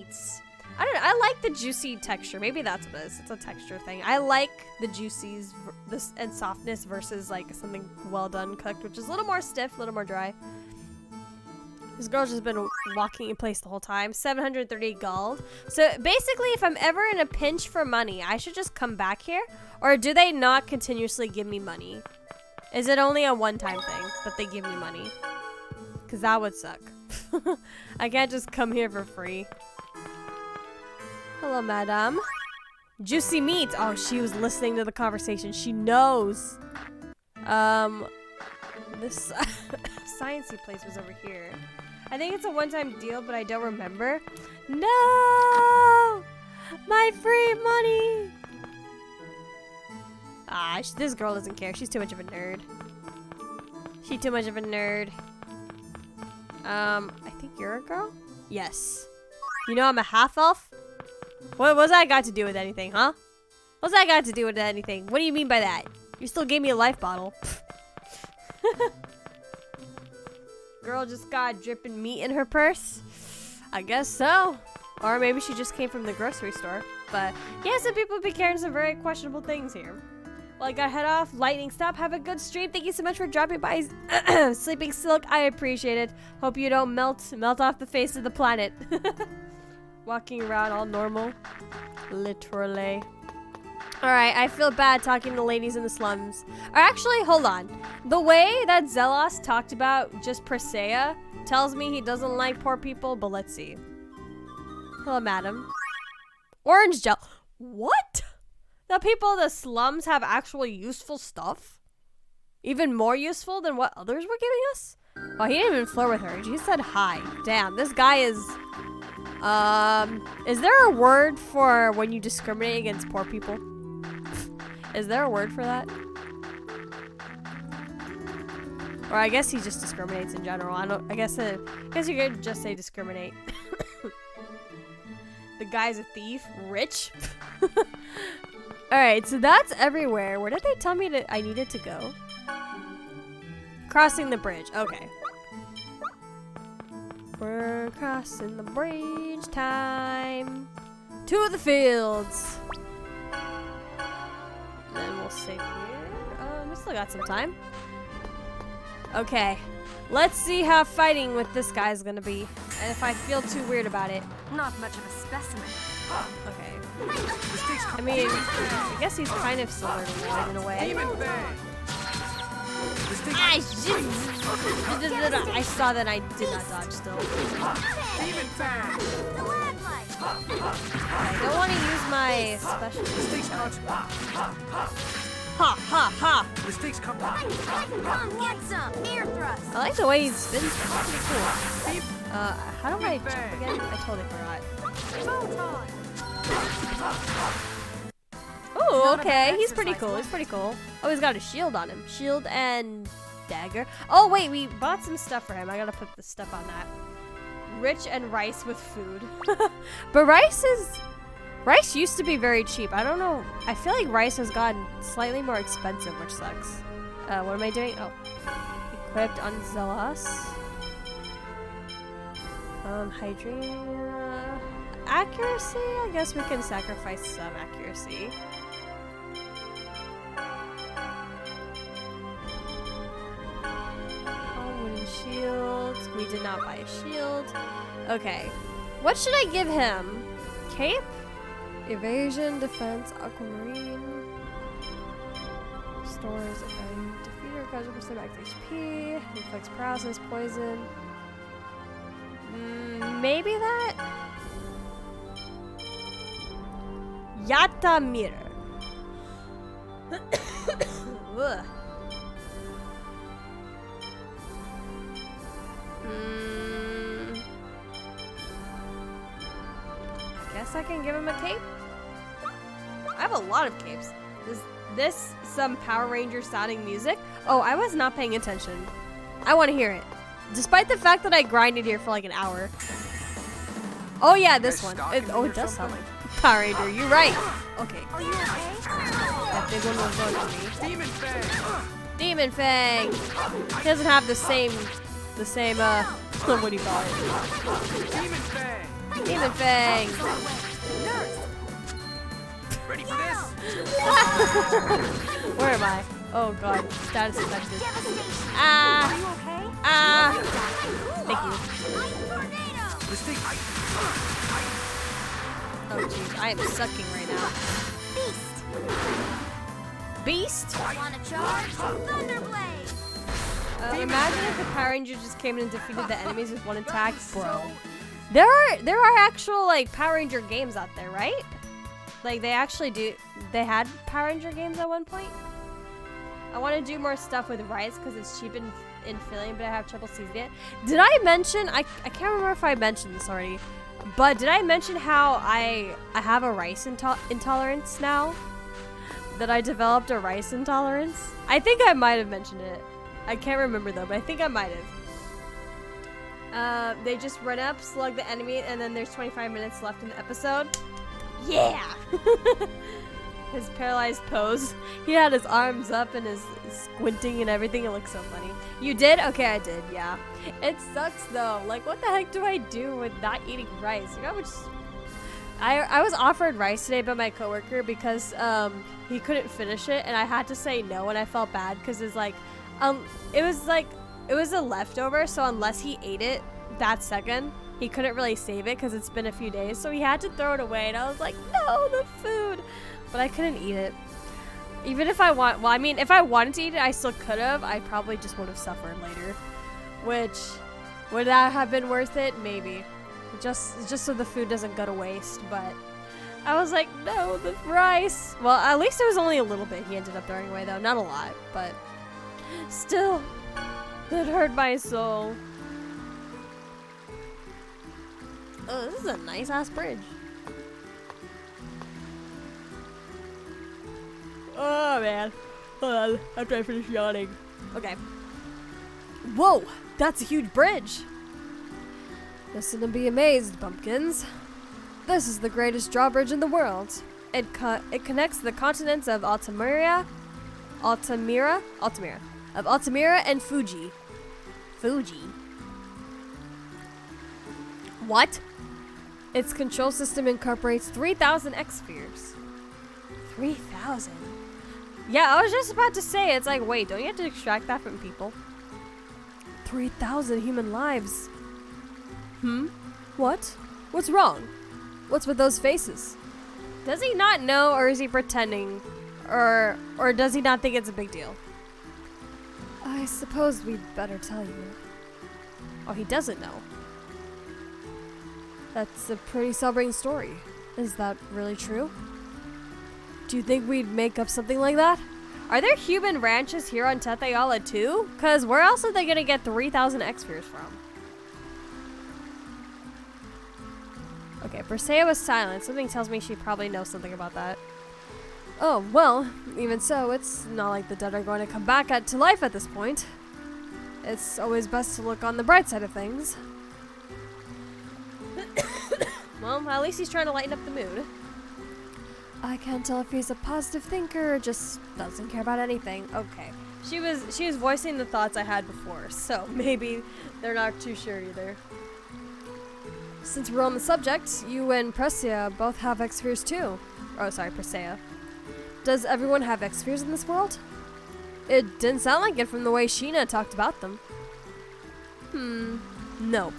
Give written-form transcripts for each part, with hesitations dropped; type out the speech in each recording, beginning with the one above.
meats. I don't know. I like the juicy texture. Maybe that's what it is. It's a texture thing. I like the juicies and softness versus like something well done cooked, which is a little more stiff, a little more dry. This girl's just been walking in place the whole time. 738 gold. So basically, if I'm ever in a pinch for money, I should just come back here? Or do they not continuously give me money? Is it only a one-time thing that they give me money? Because that would suck. I can't just come here for free. Hello, madam. Juicy meat. Oh, she was listening to the conversation. She knows. This sciencey place was over here. I think it's a one-time deal, but I don't remember. No! My free money! Ah, this girl doesn't care. She's too much of a nerd. She's too much of a nerd. I think you're a girl? Yes. You know I'm a half-elf? What's that got to do with anything, huh? What's that got to do with anything? What do you mean by that? You still gave me a life bottle. Girl just got dripping meat in her purse? I guess so. Or maybe she just came from the grocery store. But yeah, some people be carrying some very questionable things here. Well, I gotta head off. Lightning stop. Have a good stream. Thank you so much for dropping by. Sleeping Silk, I appreciate it. Hope you don't melt off the face of the planet. Walking around all normal. Literally. Alright, I feel bad talking to ladies in the slums. Or actually, hold on. The way that Zelos talked about just Persea tells me he doesn't like poor people, but let's see. Hello, madam. Orange gel. What? The people in the slums have actually useful stuff? Even more useful than what others were giving us? Well, he didn't even flirt with her. He said hi. Damn, this guy is... is there a word for when you discriminate against poor people? Is there a word for that? Or I guess he just discriminates in general. I guess you could just say discriminate. The guy's a thief. Rich. Alright, so that's everywhere. Where did they tell me I needed to go? Crossing the bridge. Okay. We're crossing the bridge time. To the fields. Then we'll save here. We still got some time. Okay. Let's see how fighting with this guy's gonna be. And if I feel too weird about it. Not much of a specimen. Okay. I mean, I guess he's kind of similar to Lloyd in a way. I saw that I did not dodge still. I don't want to use my special. Ha ha ha! Mistakes come back. Get some air thrust. I like the way he spins. That's pretty cool. How do I jump again? I totally forgot. Oh, okay. He's pretty cool. He's pretty cool. Oh, he's got a shield on him. Shield and dagger. Oh, wait. We bought some stuff for him. I gotta put the stuff on that. Rich and rice with food. But rice used to be very cheap. I don't know. I feel like rice has gotten slightly more expensive, which sucks. What am I doing? Oh. Equipped on Zelos. Hydrating. Accuracy? I guess we can sacrifice some accuracy. Oh, wooden shield. We did not buy a shield. Okay. What should I give him? Cape? Evasion, defense, aquamarine. Stores and defeater, 100% max HP. Reflects paralysis, poison. Maybe that? Yatamir. Guess I can give him a cape. I have a lot of capes. This some Power Ranger sounding music? Oh, I was not paying attention. I want to hear it. Despite the fact that I grinded here for like an hour. Oh yeah, this one. It does sound like Power Ranger. You're right. Okay. Are you okay? That big one was going to me. Demon Fang! Demon Fang! He doesn't have the same, what do you call it? Demon Fang! Demon Fang. Nurse. Ready for this? Where am I? Oh god, status affected. Devastation. Ah, Are you okay? ah. Thank you. Ice tornado. This thing. Oh jeez, I am sucking right now. Beast. Beast? Wanna charge? Thunderblade. Imagine if the Power Rangers just came in and defeated the enemies with one attack, bro. There are actual like Power Ranger games out there, right? Like they actually do. They had Power Ranger games at one point. I want to do more stuff with rice because it's cheap in filling, but I have trouble seizing it. Did I mention? I can't remember if I mentioned this already, but did I mention how I have a rice intolerance now? That I developed a rice intolerance? I think I might have mentioned it. I can't remember though, but I think I might have. They just run up, slug the enemy, and then there's 25 minutes left in the episode. Yeah! His paralyzed pose. He had his arms up and his squinting and everything. It looks so funny. You did? Okay, I did, yeah. It sucks though. Like, what the heck do I do with not eating rice? You know how much... I was offered rice today by my coworker because he couldn't finish it, and I had to say no, and I felt bad because it was a leftover, so unless he ate it that second, he couldn't really save it because it's been a few days, so he had to throw it away, and I was like, no, the food, but I couldn't eat it. Even if if I wanted to eat it, I still could have. I probably just would have suffered later, which would that have been worth it? Maybe. Just so the food doesn't go to waste, but I was like, no, the rice. Well, at least it was only a little bit he ended up throwing away, though. Not a lot, but still, that hurt my soul. Oh, this is a nice-ass bridge. Oh, man. Hold on, after I finish yawning. Okay. Whoa, that's a huge bridge. Listen and be amazed, pumpkins. This is the greatest drawbridge in the world. It connects the continents of Altamira, and Fuji. What? Its control system incorporates 3,000 X-spheres. 3,000? Yeah, I was just about to say, it's like, wait, don't you have to extract that from people? 3,000 human lives. What? What's wrong? What's with those faces? Does he not know, or is he pretending? Or does he not think it's a big deal? I suppose we'd better tell you. Oh, he doesn't know. That's a pretty sobering story. Is that really true? Do you think we'd make up something like that? Are there human ranches here on Tethe'alla too? Cause where else are they gonna get 3,000 X-spheres from? Okay, Persea was silent. Something tells me she probably knows something about that. Oh, well, even so, it's not like the dead are going to come back to life at this point. It's always best to look on the bright side of things. Well, at least he's trying to lighten up the mood. I can't tell if he's a positive thinker or just doesn't care about anything. Okay. She was voicing the thoughts I had before, so maybe they're not too sure either. Since we're on the subject, you and Persea both have X-spheres too. Oh, sorry, Persea. Does everyone have X-spheres in this world? It didn't sound like it from the way Sheena talked about them. Nope.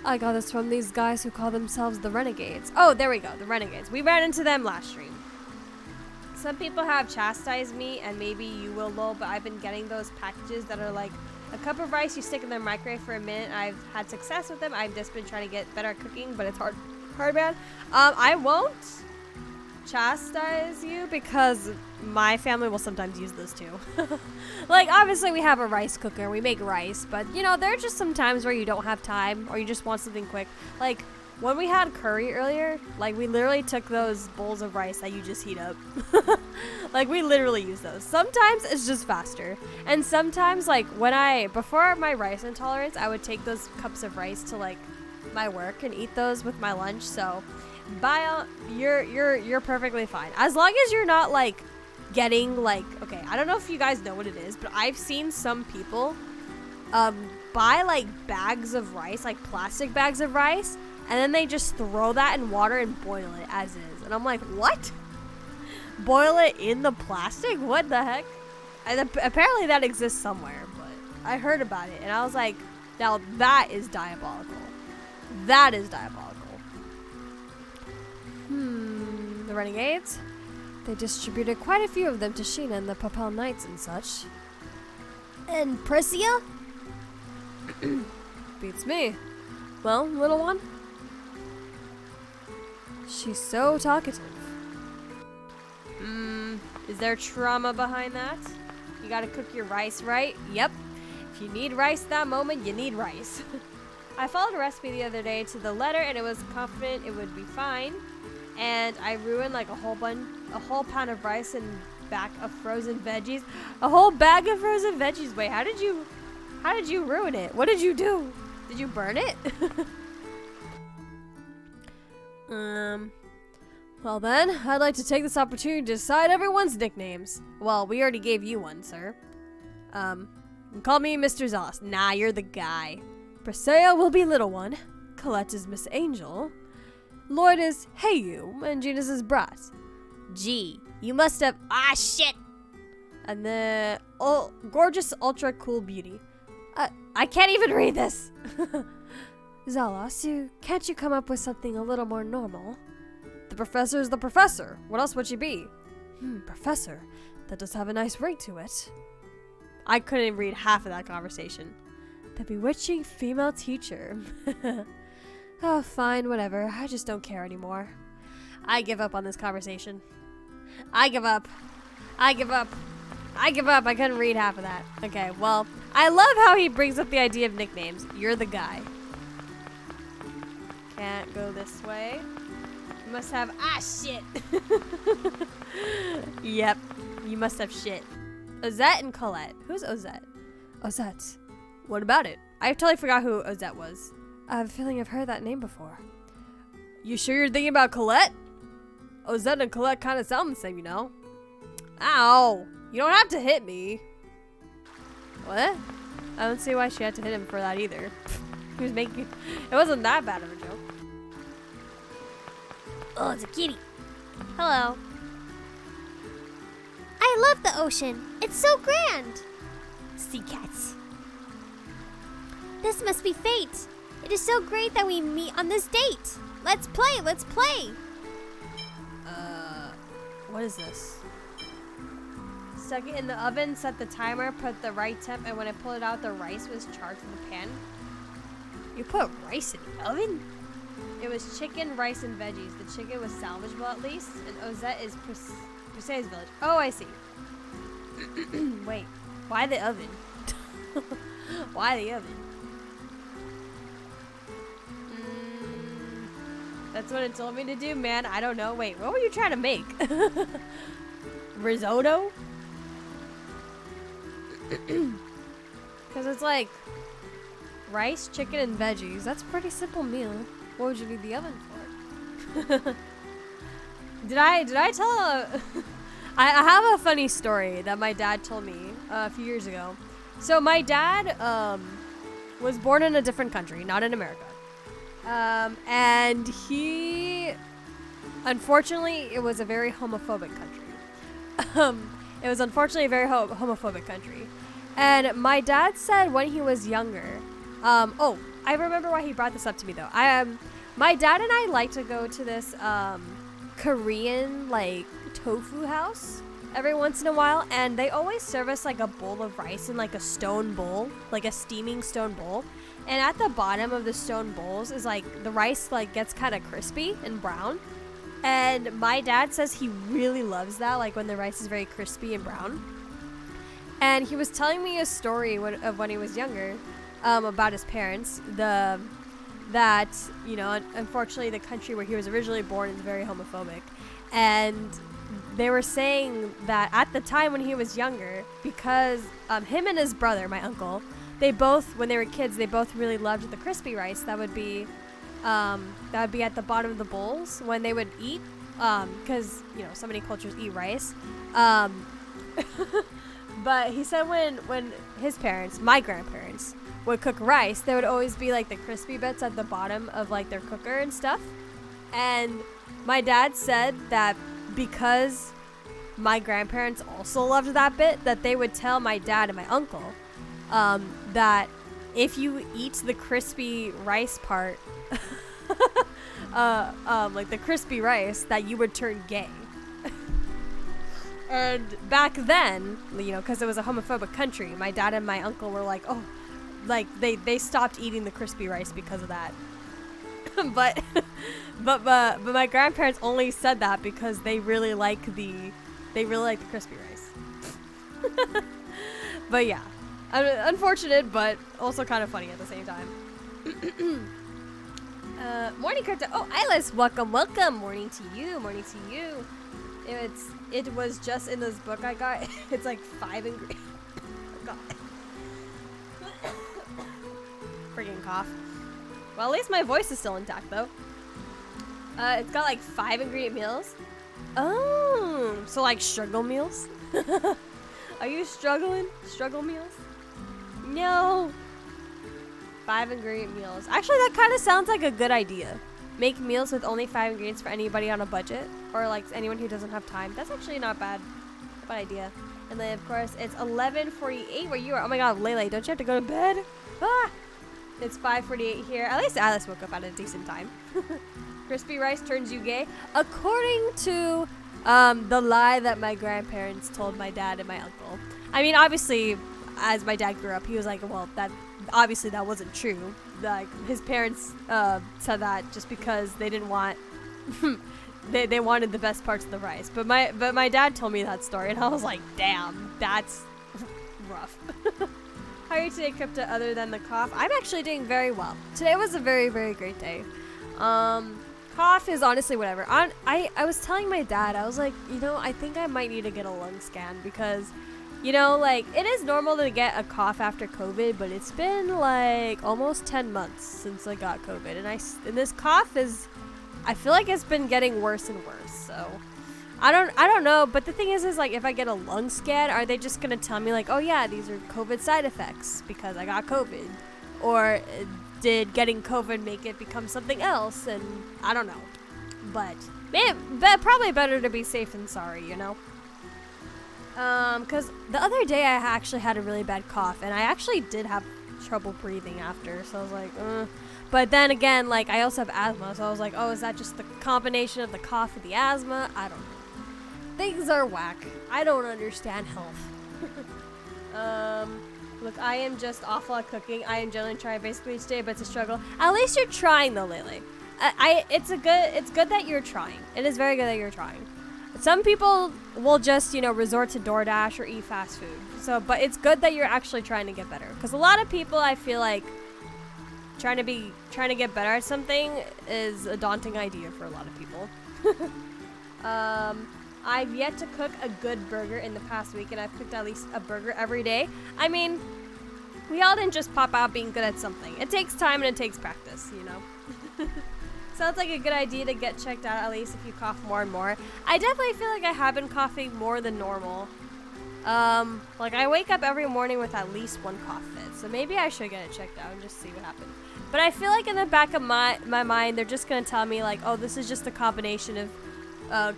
I got this from these guys who call themselves the Renegades. Oh, there we go, the Renegades. We ran into them last stream. Some people have chastised me, and maybe you will, lol, but I've been getting those packages that are like a cup of rice you stick in the microwave for a minute. I've had success with them. I've just been trying to get better at cooking, but it's hard, man. I won't chastise you because my family will sometimes use those too. Like, obviously we have a rice cooker, we make rice, but you know, there are just some times where you don't have time or you just want something quick. Like when we had curry earlier, like we literally took those bowls of rice that you just heat up. Like we literally use those. Sometimes it's just faster, and sometimes like before my rice intolerance, I would take those cups of rice to like my work and eat those with my lunch. So you're perfectly fine as long as you're not like getting like, okay, I don't know if you guys know what it is, but I've seen some people buy like bags of rice, like plastic bags of rice, and then they just throw that in water and boil it as is. And I'm like, what? Boil it in the plastic? What the heck? And apparently that exists somewhere, but I heard about it and I was like, now that is diabolical. That is diabolical. The Renegades? They distributed quite a few of them to Sheena and the Papal Knights and such. And Priscia? Beats me. Well, little one? She's so talkative. Is there trauma behind that? You gotta cook your rice right? Yep. If you need rice that moment, you need rice. I followed a recipe the other day to the letter and it was confident it would be fine. And I ruined like a whole pound of rice and bag of frozen veggies. A whole bag of frozen veggies. Wait, how did you ruin it? What did you do? Did you burn it? Well then, I'd like to take this opportunity to decide everyone's nicknames. Well, we already gave you one, sir. Call me Mr. Zealous. Nah, you're the guy. Priscilla will be Little One. Colette is Miss Angel. Lloyd is Hey You, and Genus is Brat. Gee, you must have shit. And the gorgeous ultra cool beauty. I can't even read this. Zealous, can't you come up with something a little more normal? The professor is the professor. What else would she be? Professor. That does have a nice ring to it. I couldn't read half of that conversation. The bewitching female teacher. Oh, fine, whatever. I just don't care anymore. I give up on this conversation. I give up. I couldn't read half of that. Okay, well, I love how he brings up the idea of nicknames. You're the guy. Can't go this way. You must have shit. Yep, you must have shit. Ozette and Colette. Who's Ozette? Ozette. What about it? I totally forgot who Ozette was. I have a feeling I've heard that name before. You sure you're thinking about Colette? Ozette and Colette kind of sound the same, you know. Ow! You don't have to hit me. What? I don't see why she had to hit him for that either. He was making... It wasn't that bad of a joke. Oh, it's a kitty. Hello. I love the ocean. It's so grand. Sea cats. This must be fate. It is so great that we meet on this date. Let's play. Let's play. What is this? Stuck it in the oven, set the timer, put the right temp, and when I pulled it out, the rice was charred from the pan. You put rice in the oven? It was chicken, rice, and veggies. The chicken was salvageable at least, and Ozette is Priscilla's village. Oh, I see. Wait, why the oven? Why the oven? That's what it told me to do, man. I don't know. Wait, what were you trying to make? Risotto? Because it's like rice, chicken, and veggies. That's a pretty simple meal. What would you need the oven for? Did I tell I have a funny story that my dad told me a few years ago. So my dad was born in a different country, not in America. And he, unfortunately, it was a very homophobic country. It was unfortunately a very homophobic country. And my dad said when he was younger, oh, I remember why he brought this up to me though. My dad and I like to go to this, Korean, like, tofu house every once in a while. And they always serve us, like, a bowl of rice in, like, a stone bowl, like a steaming stone bowl. And at the bottom of the stone bowls is like the rice like gets kind of crispy and brown. And my dad says he really loves that, like when the rice is very crispy and brown. And he was telling me a story of when he was younger, about his parents. That, you know, unfortunately the country where he was originally born is very homophobic. And they were saying that at the time when he was younger, because him and his brother, my uncle, they both, when they were kids, they both really loved the crispy rice that would be at the bottom of the bowls when they would eat, because, you know, so many cultures eat rice. But he said when his parents, my grandparents, would cook rice, there would always be like the crispy bits at the bottom of like their cooker and stuff. And my dad said that because my grandparents also loved that bit, that they would tell my dad and my uncle that if you eat the crispy rice part, like the crispy rice, that you would turn gay. And back then, you know, because it was a homophobic country, my dad and my uncle were like, oh, like they stopped eating the crispy rice because of that. but my grandparents only said that because they really like the crispy rice. But yeah, unfortunate, but also kind of funny at the same time. Morning, Crypta. Oh, Ilis, welcome. Morning to you. It was just in this book I got. It's like 5 ingredients. Oh, God. Friggin' cough. Well, at least my voice is still intact, though. It's got like 5 ingredient meals. Oh, so like struggle meals? Are you struggling? Struggle meals? No. 5 ingredient meals. Actually, that kind of sounds like a good idea. Make meals with only 5 ingredients for anybody on a budget, or like anyone who doesn't have time. That's actually not bad. Bad idea. And then of course it's 11:48 where you are. Oh my God, Lele, don't you have to go to bed? Ah! It's 5:48 here. At least Alice woke up at a decent time. Crispy rice turns you gay, according to the lie that my grandparents told my dad and my uncle. I mean, obviously, as my dad grew up, he was like, well, that obviously that wasn't true. Like his parents said that just because they didn't want they wanted the best parts of the rice. But my dad told me that story, and I was like, damn, that's rough. How are you today, Crypta, other than the cough? I'm actually doing very well. Today was a very, very great day. Cough is honestly whatever. I was telling my dad, I was like, you know, I think I might need to get a lung scan because, you know, like, it is normal to get a cough after COVID, but it's been like almost 10 months since I got COVID, and this cough is, I feel like it's been getting worse and worse. So I don't know, but the thing is like, if I get a lung scan, are they just gonna tell me like, oh yeah, these are COVID side effects because I got COVID, or did getting COVID make it become something else? And I don't know, but probably better to be safe than sorry, you know. Because the other day I actually had a really bad cough, and I actually did have trouble breathing after, so I was like, But then again, like, I also have asthma, so I was like, oh, is that just the combination of the cough and the asthma? I don't know. Things are whack. I don't understand health. Look, I am just awful at cooking. I am generally trying basically each day, but it's a struggle. At least you're trying, though, Lele. It's good that you're trying. It is very good that you're trying. Some people will just, you know, resort to DoorDash or eat fast food. So, but it's good that you're actually trying to get better. Because a lot of people, I feel like, trying to get better at something is a daunting idea for a lot of people. I've yet to cook a good burger in the past week, and I've cooked at least a burger every day. I mean, we all didn't just pop out being good at something. It takes time and it takes practice, you know. Sounds like a good idea to get checked out, at least if you cough more and more. I definitely feel like I have been coughing more than normal. Like, I wake up every morning with at least one cough fit, so maybe I should get it checked out and just see what happens. But I feel like in the back of my mind, they're just gonna tell me like, oh, this is just a combination of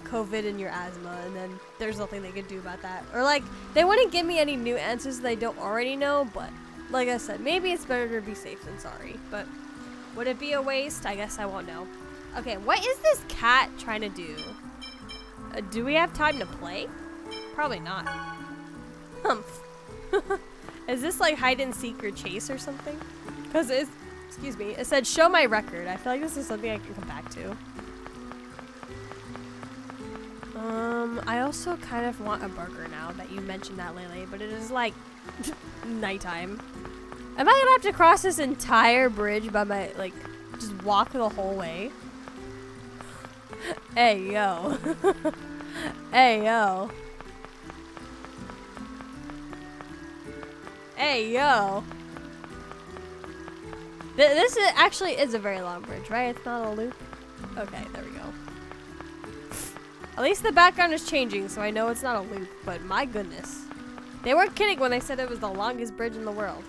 COVID and your asthma, and then there's nothing they can do about that. Or like, they wouldn't give me any new answers that I don't already know, but like I said, maybe it's better to be safe than sorry. But would it be a waste? I guess I won't know. Okay, what is this cat trying to do? Do we have time to play? Probably not. Humph. Is this like hide and seek or chase or something? Because it's, excuse me, it said show my record. I feel like this is something I can come back to. I also kind of want a burger now that you mentioned that, Lele, but it is like nighttime. Am I gonna have to cross this entire bridge by my, like, just walk the whole way? Hey, yo. Hey, yo. Hey, yo. This actually is a very long bridge, right? It's not a loop? Okay, there we go. At least the background is changing, so I know it's not a loop, but my goodness. They weren't kidding when they said it was the longest bridge in the world.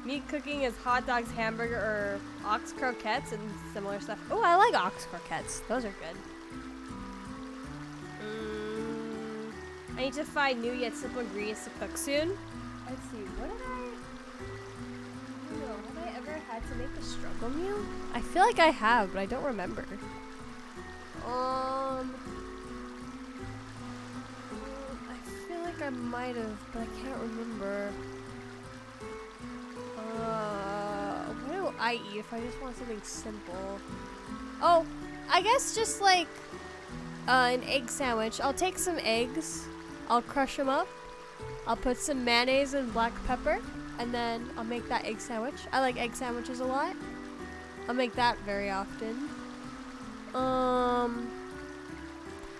Me cooking is hot dogs, hamburger, or ox croquettes and similar stuff. Oh, I like ox croquettes. Those are good. I need to find new yet simple ingredients to cook soon. Let's see, what did I don't know, have I ever had to make a struggle meal? I feel like I have, but I don't remember. I feel like I might have, but I can't remember. What do I eat if I just want something simple? Oh, I guess just like an egg sandwich. I'll take some eggs, I'll crush them up, I'll put some mayonnaise and black pepper, and then I'll make that egg sandwich. I like egg sandwiches a lot. I'll make that very often. I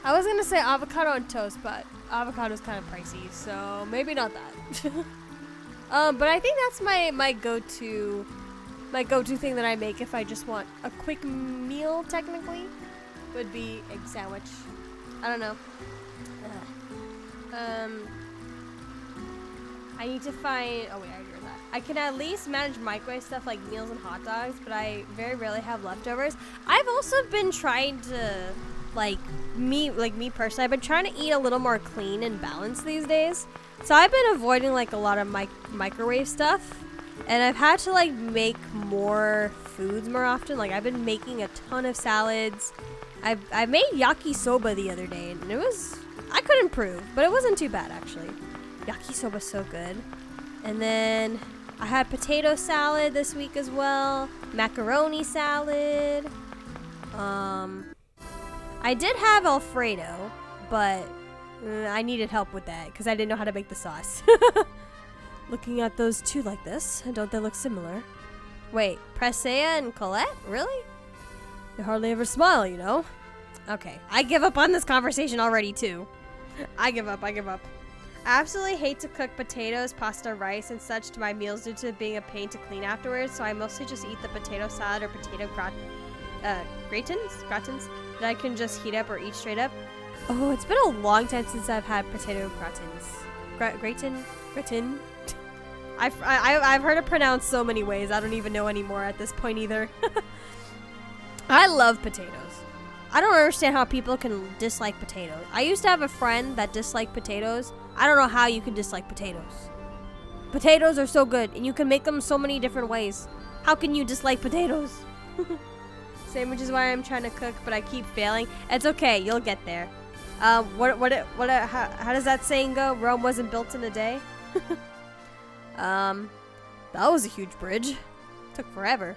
was gonna say avocado on toast, but avocado's kind of pricey, so maybe not that. But I think that's my go-to thing that I make if I just want a quick meal, technically, would be egg sandwich. I don't know. I need to find, oh wait, I already read that. I can at least manage microwave stuff like meals and hot dogs, but I very rarely have leftovers. I've also been trying to, me personally, I've been trying to eat a little more clean and balanced these days. So I've been avoiding like a lot of microwave stuff, and I've had to like make more foods more often. Like I've been making a ton of salads. I made yakisoba the other day, and I could improve, but it wasn't too bad actually. Yakisoba's so good. And then I had potato salad this week as well, macaroni salad. I did have Alfredo, but I needed help with that because I didn't know how to make the sauce. Looking at those two like this, don't they look similar? Wait, Presea and Colette? Really? They hardly ever smile, you know? Okay, I give up on this conversation already too. I give up. I absolutely hate to cook potatoes, pasta, rice, and such to my meals due to being a pain to clean afterwards, so I mostly just eat the potato salad or potato gratins that I can just heat up or eat straight up. Oh, it's been a long time since I've had potato gratins. Gratin? I've heard it pronounced so many ways, I don't even know anymore at this point either. I love potatoes. I don't understand how people can dislike potatoes. I used to have a friend that disliked potatoes. I don't know how you can dislike potatoes. Potatoes are so good, and you can make them so many different ways. How can you dislike potatoes? Same, which is why I'm trying to cook, but I keep failing. It's okay, you'll get there. How does that saying go? Rome wasn't built in a day? That was a huge bridge. Took forever.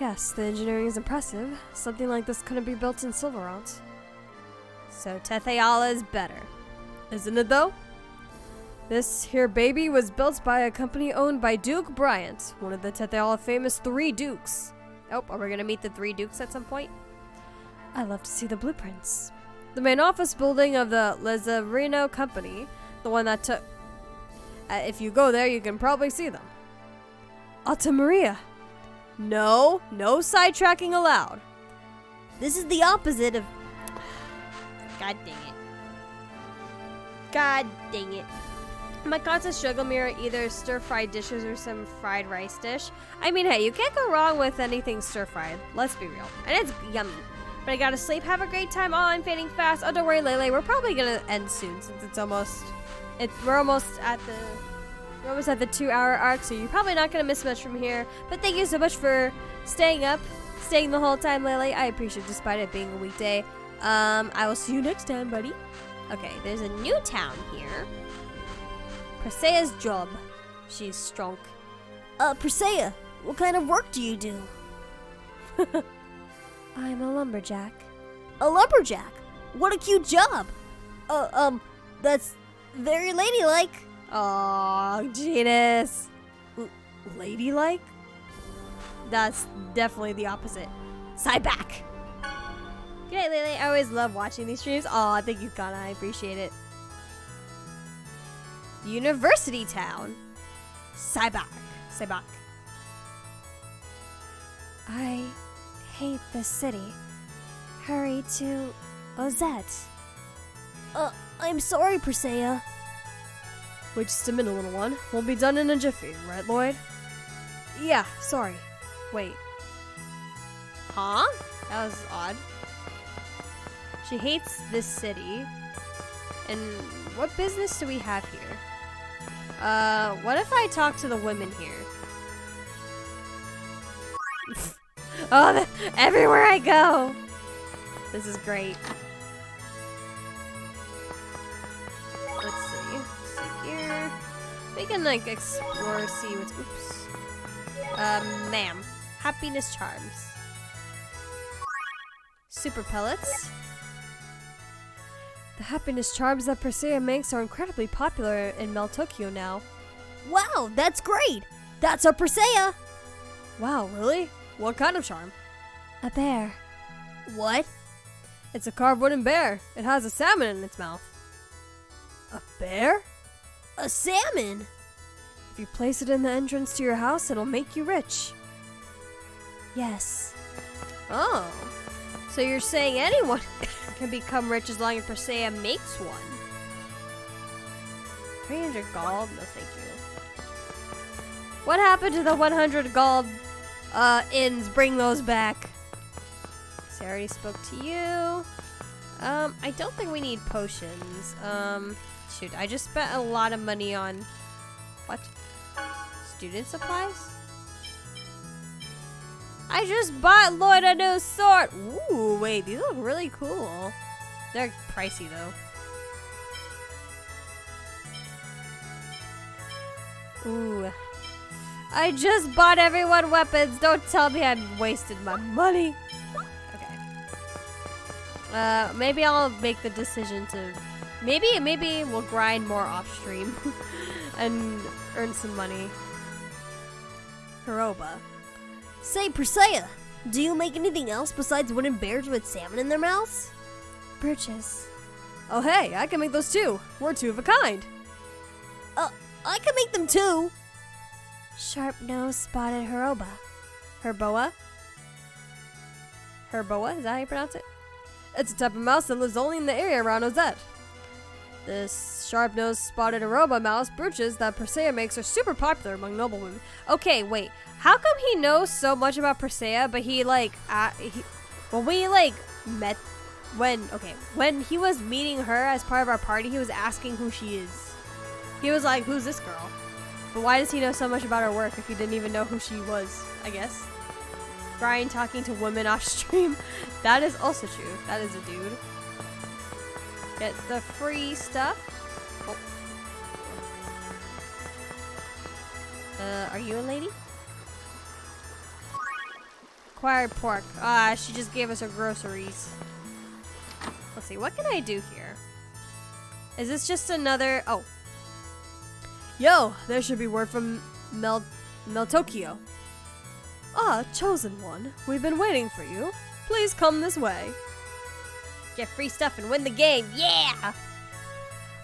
Yes, the engineering is impressive. Something like this couldn't be built in Silverant. So Tethe'alla is better. Isn't it though? This here baby was built by a company owned by Duke Bryant, one of the Tethe'alla famous 3 dukes. Oh, are we gonna meet the 3 dukes at some point? I'd love to see the blueprints. The main office building of the Lazzarino company, the one that took... if you go there, you can probably see them. Alta Maria. No sidetracking allowed. This is the opposite of... God dang it. My constant struggle mirror either stir-fried dishes or some fried rice dish. I mean, hey, you can't go wrong with anything stir-fried. Let's be real. And it's yummy. But I gotta sleep. Have a great time. Oh, I'm fading fast. Oh, don't worry, Lele. We're probably gonna end soon since it's almost... We're almost at the 2-hour arc, so you're probably not gonna miss much from here. But thank you so much for staying the whole time, Lele. I appreciate it despite it being a weekday. I will see you next time, buddy. Okay, there's a new town here. Presea's job. She's strong. Presea, what kind of work do you do? I'm a lumberjack. A lumberjack? What a cute job! That's very ladylike. Aw, Genus. Ladylike? That's definitely the opposite. Side back. G'day, Lele. I always love watching these streams. Aw, thank you, Kana. I appreciate it. University Town. Saibak. I hate this city. Hurry to Ozette. I'm sorry, Presea. Wait just a minute, little one. We'll be done in a jiffy, right, Lloyd? Yeah, sorry. Wait. Huh? That was odd. She hates this city. And what business do we have here? What if I talk to the women here? Oh, everywhere I go! This is great. Let's see. Here. We can, like, explore, see what's... Oops. Ma'am. Happiness charms. Super pellets. The happiness charms that Persea makes are incredibly popular in Meltokyo now. Wow, that's great! That's our Persea! Wow, really? What kind of charm? A bear. What? It's a carved wooden bear. It has a salmon in its mouth. A bear? A salmon? If you place it in the entrance to your house, it'll make you rich. Yes. Oh. So you're saying anyone can become rich as long as Persea makes one? 300 gold? No, thank you. What happened to the 100 gold inns? Bring those back. So I already spoke to you. I don't think we need potions. Shoot, I just spent a lot of money on... What? Student supplies? I just bought Lloyd a new sword! Ooh, wait, these look really cool. They're pricey, though. Ooh. I just bought everyone weapons! Don't tell me I wasted my money! Okay. Maybe I'll make the decision to... Maybe we'll grind more off-stream and earn some money. Hiroba. Say, Persea, do you make anything else besides wooden bears with salmon in their mouths? Brooches. Oh hey, I can make those too. We're two of a kind. I can make them too. Sharp-nosed spotted Hiroba. Herboa? Herboa, is that how you pronounce it? It's a type of mouse that lives only in the area around Ozette. This sharp-nosed spotted Hiroba mouse brooches that Persea makes are super popular among noblewomen. Okay, wait. How come he knows so much about Persea, but he, like, when we, like, met, when he was meeting her as part of our party, he was asking who she is. He was like, who's this girl? But why does he know so much about her work if he didn't even know who she was, I guess? Brian talking to women off stream. That is also true. That is a dude. Get the free stuff. Oh. Are you a lady? Acquired pork. Ah, she just gave us her groceries. Let's see, what can I do here? Is this just another... Oh. Yo, there should be word from Meltokyo. Ah, chosen one. We've been waiting for you. Please come this way. Get free stuff and win the game. Yeah!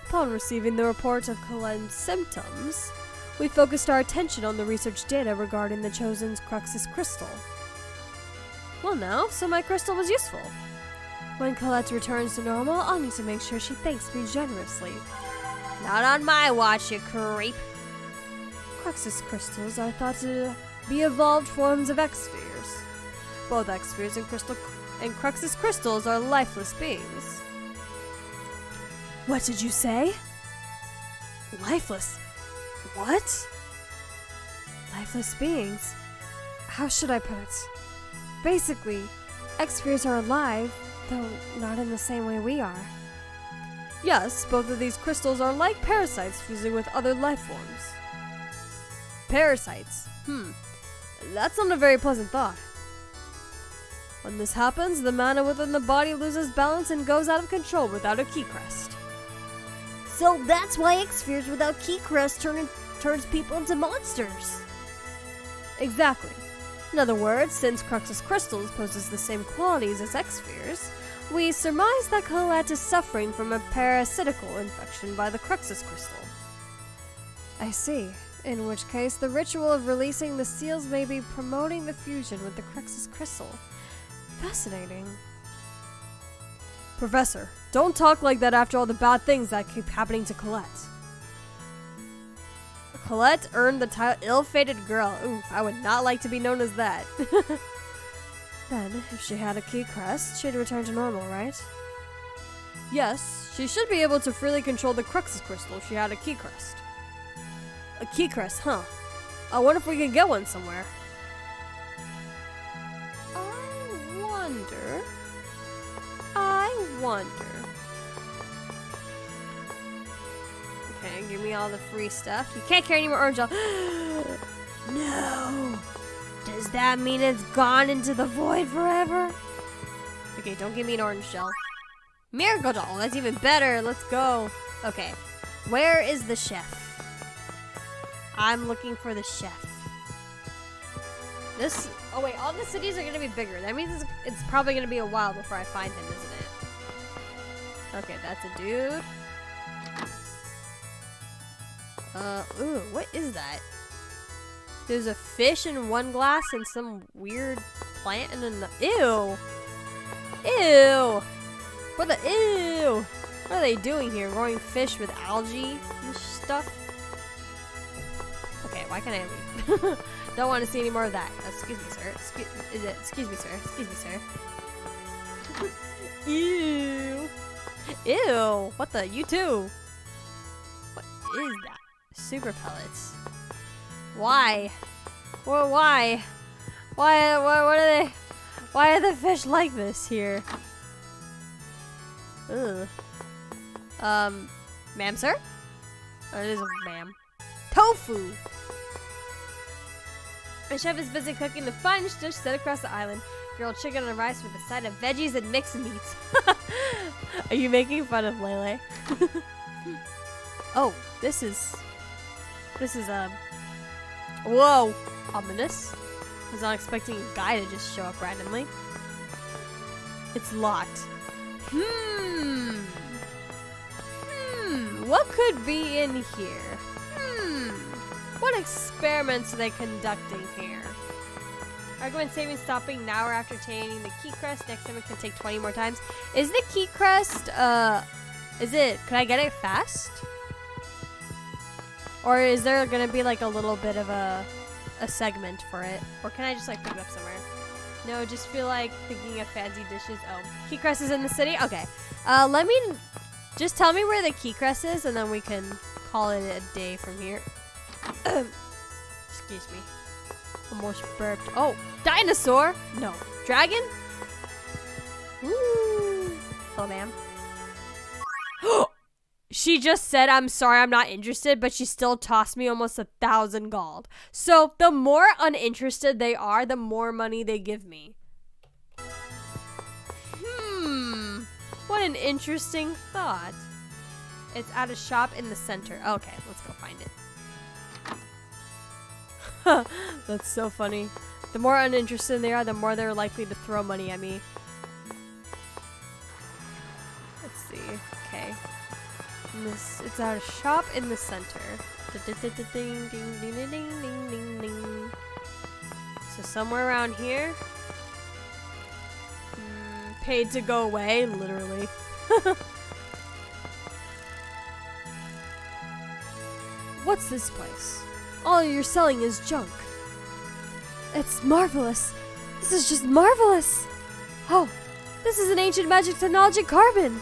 Upon receiving the report of Colen's symptoms, we focused our attention on the research data regarding the Chosen's Cruxus crystal. Well now, so my crystal was useful. When Colette returns to normal, I'll need to make sure she thanks me generously. Not on my watch, you creep. Cruxus crystals are thought to be evolved forms of X-spheres. Both X-spheres and Cruxus crystals are lifeless beings. What did you say? Lifeless? What? Lifeless beings? How should I put it? Basically, X-spheres are alive, though not in the same way we are. Yes, both of these crystals are like parasites fusing with other life forms. Parasites? That's not a very pleasant thought. When this happens, the mana within the body loses balance and goes out of control without a key crest. So that's why X-spheres without key crest turns people into monsters. Exactly. In other words, since Cruxus crystals possess the same qualities as X-spheres, we surmise that Colette is suffering from a parasitical infection by the Cruxus crystal. I see. In which case, the ritual of releasing the seals may be promoting the fusion with the Cruxus crystal. Fascinating. Professor, don't talk like that after all the bad things that keep happening to Colette. Colette earned the title ill-fated girl. Ooh, I would not like to be known as that. Then, if she had a key crest, she'd return to normal, right? Yes, she should be able to freely control the Cruxus crystal if she had a key crest. A key crest, huh? I wonder if we can get one somewhere. I wonder. Okay, give me all the free stuff. You can't carry any more orange gel. No! Does that mean it's gone into the void forever? Okay, don't give me an orange gel. Miracle doll, that's even better. Let's go. Okay, where is the chef? I'm looking for the chef. This, oh wait, all the cities are gonna be bigger. That means it's probably gonna be a while before I find him, isn't it? Okay, that's a dude. Ooh, what is that? There's a fish in one glass and some weird plant in another. Ew! Ew! What the, ew! What are they doing here? Growing fish with algae and stuff? Okay, why can't I leave? Don't want to see any more of that. Excuse me, sir. Excuse me, sir. Excuse me, sir. Ew. Ew. What the? You too. What is that? Super pellets. Why? Well, why? Why? What are they? Why are the fish like this here? Ugh. Ma'am, sir? Oh, it is a ma'am. Tofu. The chef is busy cooking the finest dish set across the island. Grilled chicken and rice with a side of veggies and mixed meats. Are you making fun of Lele? Oh, this is, whoa, ominous. I was not expecting a guy to just show up randomly. It's locked. What could be in here? What experiments are they conducting here? Argument saving stopping now or after obtaining the key crest. Next time it can take 20 more times. Is the key crest, can I get it fast? Or is there gonna be like a little bit of a segment for it? Or can I just like pick it up somewhere? No, just feel like thinking of fancy dishes. Oh, key crest is in the city? Okay. Let me, just tell me where the key crest is and then we can call it a day from here. Excuse me. Almost burped. Oh, dinosaur? No. Dragon? Ooh. Hello, ma'am. She just said, I'm sorry, I'm not interested, but she still tossed me almost 1,000 gold. So the more uninterested they are, the more money they give me. What an interesting thought. It's at a shop in the center. Okay, let's go find it. That's so funny. The more uninterested they are, the more they're likely to throw money at me. Let's see. Okay. It's at a shop in the center. Ding, ding, ding, ding, ding, ding, ding. So somewhere around here. Paid to go away, literally. What's this place? All you're selling is junk. It's marvelous. This is just marvelous. Oh, this is an ancient magic technology carbon.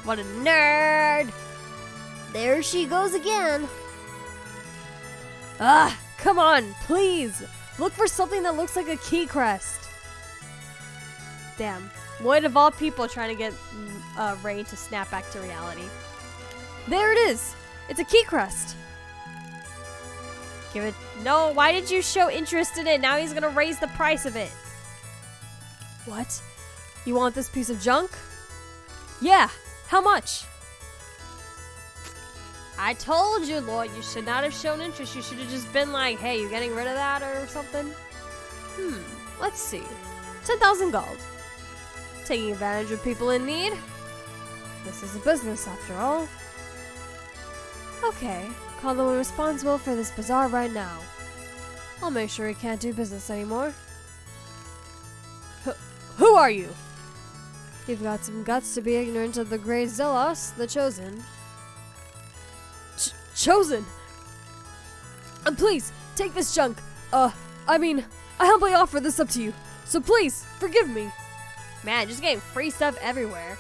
What a nerd. There she goes again. Ah, come on, please. Look for something that looks like a key crest. Damn. Lloyd of all people trying to get Ray to snap back to reality. There it is. It's a key crest. Give it. No, why did you show interest in it? Now he's gonna raise the price of it. What? You want this piece of junk? Yeah. How much? I told you, Lloyd, you should not have shown interest. You should have just been like, hey, you getting rid of that or something? Let's see. 10,000 gold. Taking advantage of people in need? This is a business after all. Okay, call the one responsible for this bazaar right now. I'll make sure he can't do business anymore. Who are you? You've got some guts to be ignorant of the great Zelos, the Chosen. Chosen? Please, take this junk. I mean, I humbly offer this up to you. So please, forgive me. Man, just getting free stuff everywhere.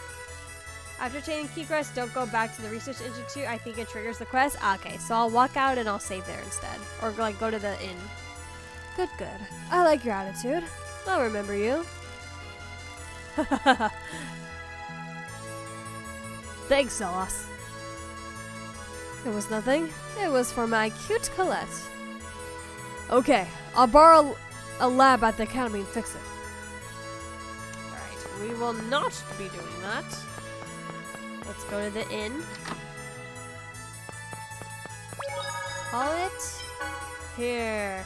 After obtaining key quest, don't go back to the research institute. I think it triggers the quest. Okay, so I'll walk out and I'll save there instead. Or like go to the inn. Good, good. I like your attitude. I'll remember you. Thanks, Sauce. It was nothing. It was for my cute Colette. Okay, I'll borrow a lab at the academy and fix it. Alright, we will not be doing that. Let's go to the inn. Call it here.